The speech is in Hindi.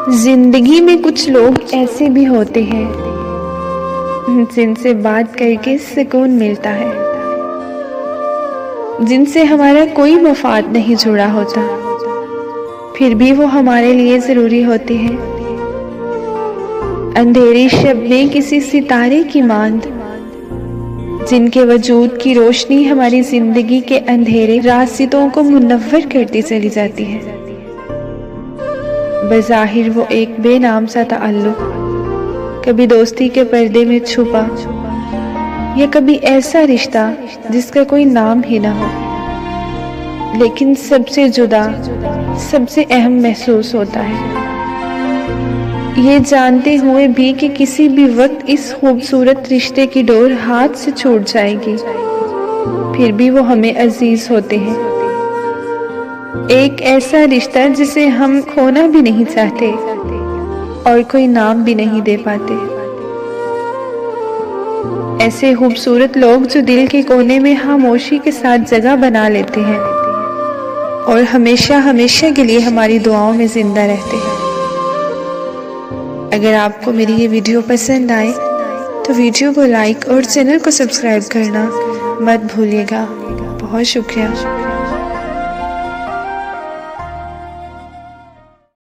जिंदगी में कुछ लोग ऐसे भी होते हैं जिनसे बात करके सुकून मिलता है, जिनसे हमारा कोई मफाद नहीं जुड़ा होता, फिर भी वो हमारे लिए जरूरी होते हैं। अंधेरी शब में किसी सितारे की मांद, जिनके वजूद की रोशनी हमारी जिंदगी के अंधेरे रास्तों को मुनव्वर करती चली जाती है। बज़ाहिर वो एक बेनाम सा ताल्लुक, कभी दोस्ती के पर्दे में छुपा, या कभी ऐसा रिश्ता जिसका कोई नाम ही ना हो, लेकिन सबसे जुदा, सबसे अहम महसूस होता है। ये जानते हुए भी कि किसी भी वक्त इस खूबसूरत रिश्ते की डोर हाथ से छूट जाएगी, फिर भी वो हमें अजीज होते हैं। एक ऐसा रिश्ता जिसे हम खोना भी नहीं चाहते और कोई नाम भी नहीं दे पाते। ऐसे खूबसूरत लोग जो दिल के कोने में खामोशी के साथ जगह बना लेते हैं और हमेशा हमेशा के लिए हमारी दुआओं में जिंदा रहते हैं। अगर आपको मेरी ये वीडियो पसंद आए तो वीडियो को लाइक और चैनल को सब्सक्राइब करना मत भूलिएगा। बहुत शुक्रिया।